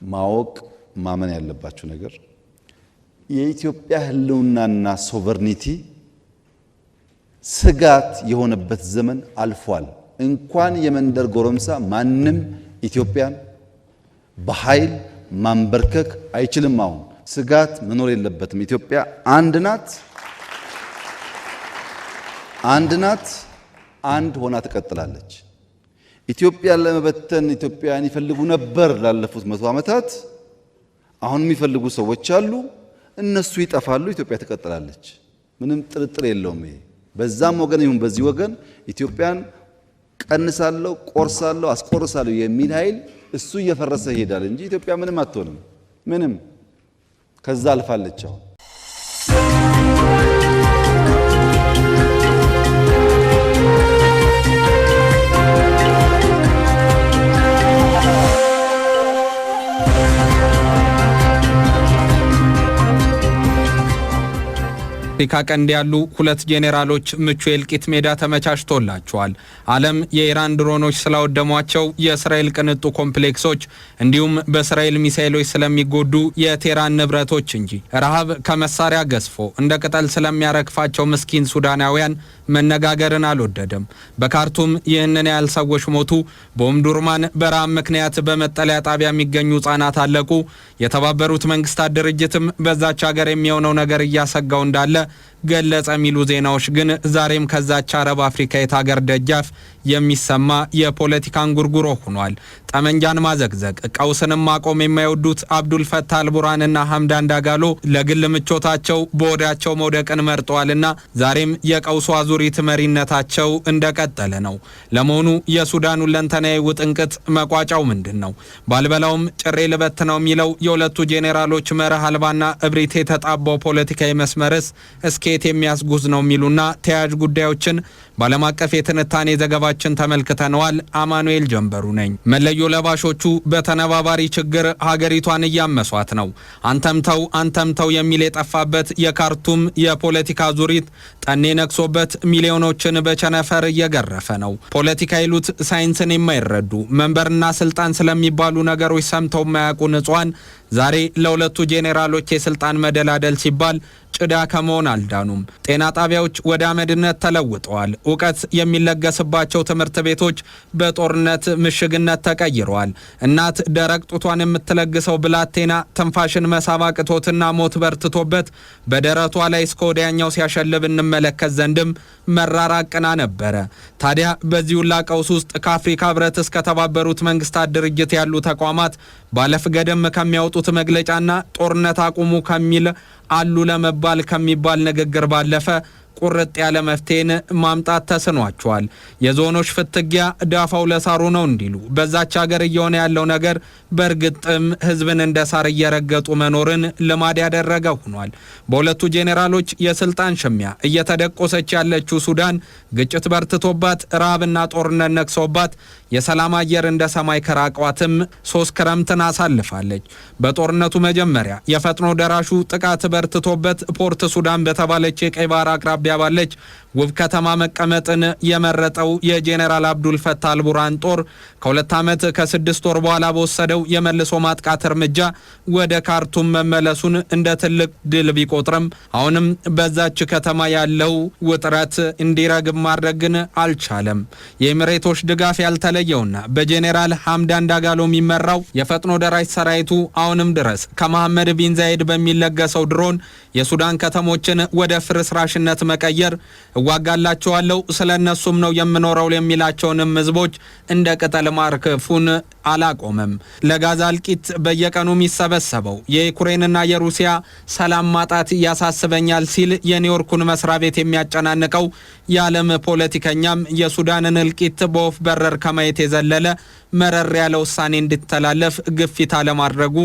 ማወቅ ማመን ያለባችሁ ነገር የኢትዮጵያ ህልውናና ሶቨርኒቲ ስጋት የሆነበት ዘመን አልፏል። እንኳን የመንደር ጎረምሳ ማንም ኢትዮጵያን በኃይል ማንበርከክ አይችልም። አሁን ስጋት መኖር የለበትም። ኢትዮጵያ አንድ ናት፣ አንድ ሆና ትቀጥላለች። ኢትዮጵያን ለመበተን ኢትዮጵያን ይፈልጉ ነበር ላለፉት 100 ዓመታት። አሁን የሚፈልጉ ሰዎች አሉ። እነሱ ይጠፋሉ፣ ኢትዮጵያ ትቀጥላለች። ምንም ጥርጥር የለውም። ይሄ በዛም ወገን ይሁን በዚህ ወገን ኢትዮጵያን ቀንሳለሁ፣ ቆርሳለሁ፣ አስቆርሳለሁ የሚል ኃይል እሱ እየፈረሰ ይሄዳል እንጂ ኢትዮጵያ ምንም አትሆንም። ምንም ከዛ አልፋለች። አሁን አፍሪካ ቀንድ ያሉ ሁለት ጄኔራሎች ምቹ የእልቂት ሜዳ ተመቻችቶላቸዋል። ዓለም የኢራን ድሮኖች ስላወደሟቸው የእስራኤል ቅንጡ ኮምፕሌክሶች እንዲሁም በእስራኤል ሚሳኤሎች ስለሚጎዱ የቴህራን ንብረቶች እንጂ ረሃብ ከመሳሪያ ገዝፎ እንደ ቅጠል ስለሚያረግፋቸው ምስኪን ሱዳናውያን መነጋገርን አልወደደም። በካርቱም ይህንን ያህል ሰዎች ሞቱ። በኦምዱርማን በረሃብ ምክንያት በመጠለያ ጣቢያ የሚገኙ ህጻናት አለቁ። የተባበሩት መንግስታት ድርጅትም በዛች ሀገር የሚሆነው ነገር እያሰጋው እንዳለ ገለጸ የሚሉ ዜናዎች ግን ዛሬም ከዛች አረብ አፍሪካዊት ሀገር ደጃፍ የሚሰማ የፖለቲካን ጉርጉሮ ሆኗል። ጠመንጃን ማዘግዘግ ቀውስንም ማቆም የማይወዱት አብዱል ፈታህ አልቡርሃንና ሐምዳን ዳጋሎ ለግል ምቾታቸው በወዳቸው መውደቅን መርጠዋልና ዛሬም የቀውሱ አዙሪት መሪነታቸው እንደቀጠለ ነው። ለመሆኑ የሱዳኑ ሁለንተናዊ ውጥንቅጥ መቋጫው ምንድን ነው? ባልበላውም ጭሬ ልበት ነው የሚለው የሁለቱ ጄኔራሎች መርህ አልባና እብሪት የተጣባው ፖለቲካዊ መስመርስ እስከየት የሚያስጉዝ ነው የሚሉና ተያያዥ ጉዳዮችን በዓለም አቀፍ የትንታኔ ዘገባችን ተመልክተነዋል። አማኑኤል ጀንበሩ ነኝ። መለዮ ለባሾቹ በተነባባሪ ችግር ሀገሪቷን እያመሷት ነው። አንተምተው የሚል የጠፋበት የካርቱም የፖለቲካ ዙሪት ጠኔ ነክሶበት ሚሊዮኖችን በቸነፈር እየገረፈ ነው። ፖለቲካ ይሉት ሳይንስን የማይረዱ መንበርና ስልጣን ስለሚባሉ ነገሮች ሰምተው የማያውቁ ንጹሃን ዛሬ ለሁለቱ ጄኔራሎች የስልጣን መደላደል ሲባል ጭዳ ከመሆን አልዳኑም። ጤና ጣቢያዎች ወደ አመድነት ተለውጠዋል። እውቀት የሚለገስባቸው ትምህርት ቤቶች በጦርነት ምሽግነት ተቀይረዋል። እናት ደረቅ ጡቷን የምትለግሰው ብላቴና ትንፋሽን መሳብ አቅቶትና ሞት በርትቶበት በደረቷ ላይ እስከ ወዲያኛው ሲያሸልብ እንመለከት ዘንድም መራራቅና ነበረ። ታዲያ በዚህ ሁላ ቀውስ ውስጥ ከአፍሪካ ህብረት እስከ ተባበሩት መንግስታት ድርጅት ያሉ ተቋማት ባለፍ ገደም ከሚያወጡት መግለጫና ጦርነት አቁሙ ከሚል አሉ ለመባል ከሚባል ንግግር ባለፈ ቁርጥ ያለ መፍትሄን ማምጣት ተስኗቸዋል። የዞኖች ፍትጊያ ዳፋው ለሳሩ ነው እንዲሉ በዛች ሀገር እየሆነ ያለው ነገር በእርግጥም ህዝብን እንደ ሳር እየረገጡ መኖርን ልማድ ያደረገ ሆኗል። በሁለቱ ጄኔራሎች የስልጣን ሽሚያ እየተደቆሰች ያለችው ሱዳን ግጭት በርትቶባት ረሃብና ጦርነት ነክሶባት የሰላም አየር እንደ ሰማይ ከራቋትም 3 ክረምትን አሳልፋለች። በጦርነቱ መጀመሪያ የፈጥኖ ደራሹ ጥቃት በርትቶበት ፖርት ሱዳን በተባለች የቀይ ባህር አቅራቢያ ባለች ውብ ከተማ መቀመጥን የመረጠው የጄኔራል አብዱል ፈታህ አልቡርሃን ጦር ከ2 ዓመት ከ6 ወር በኋላ በወሰደው የመልሶ ማጥቃት እርምጃ ወደ ካርቱም መመለሱን እንደ ትልቅ ድል ቢቆጥርም አሁንም በዛች ከተማ ያለው ውጥረት እንዲረግብ ማድረግን አልቻለም። የኤሚሬቶች ድጋፍ ያልተለየውና በጄኔራል ሐምዳን ዳጋሎ የሚመራው የፈጥኖ ደራሽ ሰራዊቱ አሁንም ድረስ ከመሐመድ ቢን ዛይድ በሚለገሰው ድሮን የሱዳን ከተሞችን ወደ ፍርስራሽነት መቀየር እዋጋላቸዋለሁ ስለነሱም ነው የምኖረው የሚላቸውንም ህዝቦች እንደ ቅጠል ማርከፉን አላቆመም። ለጋዛ እልቂት በየቀኑ የሚሰበሰበው የዩክሬንና የሩሲያ ሰላም ማጣት ያሳስበኛል ሲል የኒውዮርኩን መስሪያ ቤት የሚያጨናንቀው የዓለም ፖለቲከኛም የሱዳንን እልቂት በወፍ በረር ከማየት የዘለለ መረር ያለ ውሳኔ እንዲተላለፍ ግፊት አለማድረጉ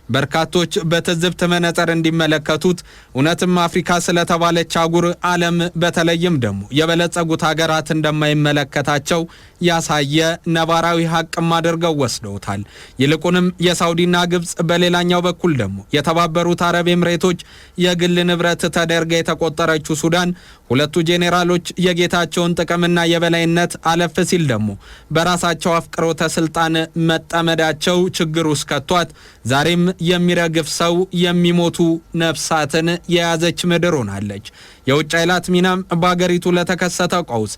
በርካቶች በትዝብት መነጽር እንዲመለከቱት እውነትም አፍሪካ ስለተባለች አህጉር ዓለም በተለይም ደግሞ የበለጸጉት ሀገራት እንደማይመለከታቸው ያሳየ ነባራዊ ሀቅም አድርገው ወስደውታል። ይልቁንም የሳውዲና ግብጽ በሌላኛው በኩል ደግሞ የተባበሩት አረብ ኤምሬቶች የግል ንብረት ተደርጋ የተቆጠረችው ሱዳን ሁለቱ ጄኔራሎች የጌታቸውን ጥቅምና የበላይነት አለፍ ሲል ደግሞ በራሳቸው አፍቅሮተ ስልጣን መጠመዳቸው ችግር ውስጥ ከቷት ዛሬም የሚረግፍ ሰው የሚሞቱ ነፍሳትን የያዘች ምድር ሆናለች። የውጭ ኃይላት ሚናም በአገሪቱ ለተከሰተው ቀውስ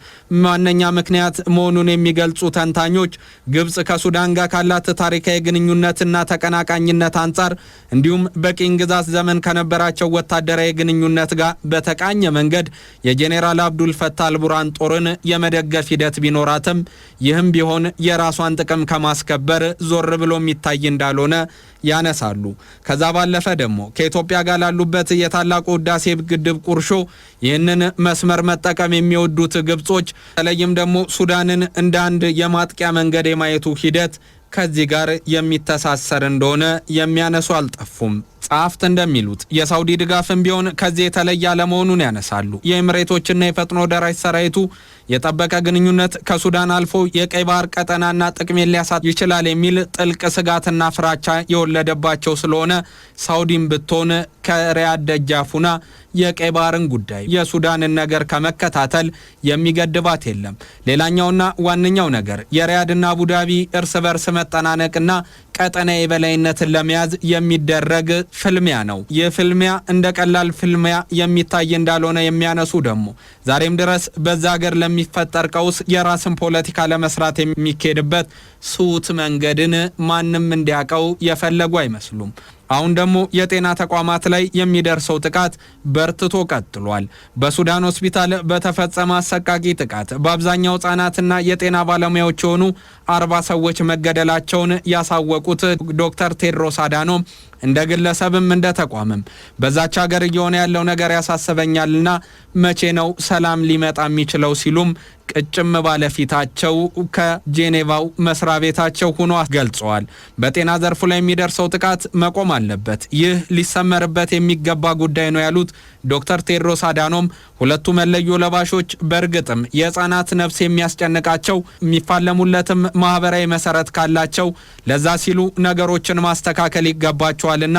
ዋነኛ ምክንያት መሆኑን የሚገልጹ ተንታኞች ግብጽ ከሱዳን ጋር ካላት ታሪካዊ ግንኙነትና ተቀናቃኝነት አንጻር እንዲሁም በቅኝ ግዛት ዘመን ከነበራቸው ወታደራዊ ግንኙነት ጋር በተቃኘ መንገድ የጄኔራል አብዱል ፈታህ አልቡርሃን ጦርን የመደገፍ ሂደት ቢኖራትም ይህም ቢሆን የራሷን ጥቅም ከማስከበር ዞር ብሎ የሚታይ እንዳልሆነ ያነሳሉ። ከዛ ባለፈ ደግሞ ከኢትዮጵያ ጋር ላሉበት የታላቁ ህዳሴ ግድብ ቁርሾ ይህንን መስመር መጠቀም የሚወዱት ግብጾች በተለይም ደግሞ ሱዳንን እንደ አንድ የማጥቂያ መንገድ የማየቱ ሂደት ከዚህ ጋር የሚተሳሰር እንደሆነ የሚያነሱ አልጠፉም። ጸሐፍት እንደሚሉት የሳውዲ ድጋፍም ቢሆን ከዚህ የተለየ አለመሆኑን ያነሳሉ። የኤምሬቶችና የፈጥኖ ደራሽ ሰራዊቱ የጠበቀ ግንኙነት ከሱዳን አልፎ የቀይ ባህር ቀጠናና ጥቅሜን ሊያሳት ይችላል የሚል ጥልቅ ስጋትና ፍራቻ የወለደባቸው ስለሆነ ሳውዲም ብትሆን ከሪያድ ደጃፉና የቀይ ባህርን ጉዳይ የሱዳንን ነገር ከመከታተል የሚገድባት የለም። ሌላኛውና ዋነኛው ነገር የሪያድና አቡዳቢ እርስ በርስ መጠናነቅና ቀጠና የበላይነትን ለመያዝ የሚደረግ ፍልሚያ ነው። ይህ ፍልሚያ እንደ ቀላል ፍልሚያ የሚታይ እንዳልሆነ የሚያነሱ ደግሞ ዛሬም ድረስ በዛ ሀገር ለሚፈጠር ቀውስ የራስን ፖለቲካ ለመስራት የሚካሄድበት ስውት መንገድን ማንም እንዲያውቀው የፈለጉ አይመስሉም። አሁን ደግሞ የጤና ተቋማት ላይ የሚደርሰው ጥቃት በርትቶ ቀጥሏል። በሱዳን ሆስፒታል በተፈጸመ አሰቃቂ ጥቃት በአብዛኛው ህጻናትና የጤና ባለሙያዎች የሆኑ 40 ሰዎች መገደላቸውን ያሳወቁት ዶክተር ቴድሮስ አዳኖም እንደ ግለሰብም እንደ ተቋምም በዛች ሀገር እየሆነ ያለው ነገር ያሳስበኛልና መቼ ነው ሰላም ሊመጣ የሚችለው ሲሉም ቅጭም ባለፊታቸው ከጄኔቫው መስሪያ ቤታቸው ሆኖ ገልጸዋል። በጤና ዘርፉ ላይ የሚደርሰው ጥቃት መቆም አለበት፣ ይህ ሊሰመርበት የሚገባ ጉዳይ ነው ያሉት ዶክተር ቴድሮስ አዳኖም ሁለቱ መለዮ ለባሾች በእርግጥም የህፃናት ነፍስ የሚያስጨንቃቸው የሚፋለሙለትም ማህበራዊ መሰረት ካላቸው ለዛ ሲሉ ነገሮችን ማስተካከል ይገባቸዋልና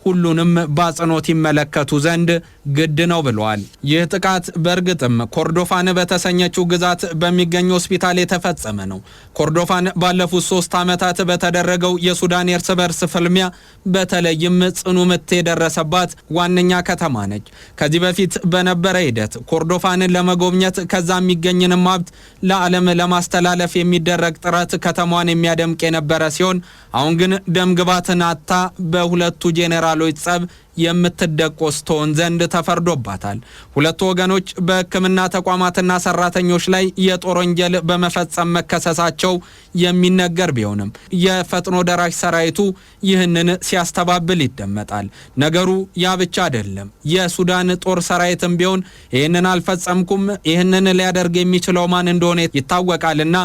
ሁሉንም በአጽንኦት ይመለከቱ ዘንድ ግድ ነው ብለዋል። ይህ ጥቃት በእርግጥም ኮርዶፋን በተሰኘችው ግዛት በሚገኝ ሆስፒታል የተፈጸመ ነው። ኮርዶፋን ባለፉት 3 ዓመታት በተደረገው የሱዳን የእርስ በርስ ፍልሚያ በተለይም ጽኑ ምት የደረሰባት ዋነኛ ከተማ ነች። ከዚህ በፊት በነበረ ሂደት ኮርዶፋንን ለመጎብኘት ከዛ የሚገኝንም ሀብት ለዓለም ለማስተላለፍ የሚደረግ ጥረት ከተማዋን የሚያደምቅ የነበረ ሲሆን አሁን ግን ደምግባትን አታ በሁለቱ ጄኔራሎች ጸብ የምትደቆስ ትሆን ዘንድ ተፈርዶባታል። ሁለቱ ወገኖች በሕክምና ተቋማትና ሰራተኞች ላይ የጦር ወንጀል በመፈጸም መከሰሳቸው የሚነገር ቢሆንም የፈጥኖ ደራሽ ሰራዊቱ ይህንን ሲያስተባብል ይደመጣል። ነገሩ ያ ብቻ አይደለም። የሱዳን ጦር ሰራዊትም ቢሆን ይህንን አልፈጸምኩም፣ ይህንን ሊያደርግ የሚችለው ማን እንደሆነ ይታወቃልና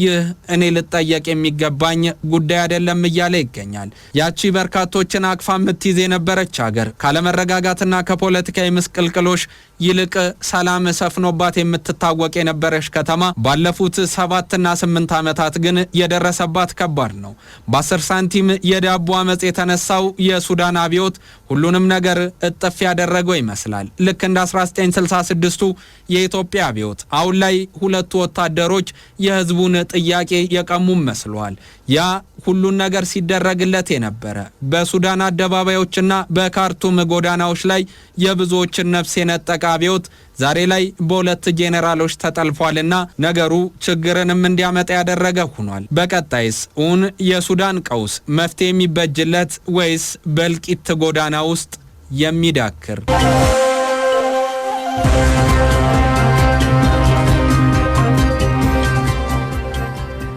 ይህ እኔ ልጠየቅ የሚገባኝ ጉዳይ አይደለም እያለ ይገኛል። ያቺ በርካቶችን አቅፋ የምትይዝ የነበረች ሀገር ካለመረጋጋትና ከፖለቲካዊ ምስቅልቅሎች ይልቅ ሰላም ሰፍኖባት የምትታወቅ የነበረች ከተማ ባለፉት 7 እና 8 ዓመታት ግን የደረሰባት ከባድ ነው። በ10 ሳንቲም የዳቦ አመጽ የተነሳው የሱዳን አብዮት ሁሉንም ነገር እጥፍ ያደረገው ይመስላል። ልክ እንደ 1966ቱ የኢትዮጵያ አብዮት አሁን ላይ ሁለቱ ወታደሮች የህዝቡን ጥያቄ የቀሙም መስሏል። ያ ሁሉን ነገር ሲደረግለት የነበረ በሱዳን አደባባዮችና በካርቱም ጎዳናዎች ላይ የብዙዎችን ነፍስ የነጠቀ አብዮት ዛሬ ላይ በሁለት ጄኔራሎች ተጠልፏልና ነገሩ ችግርንም እንዲያመጣ ያደረገ ሆኗል። በቀጣይስ እውን የሱዳን ቀውስ መፍትሄ የሚበጅለት ወይስ በእልቂት ጎዳና ውስጥ የሚዳክር?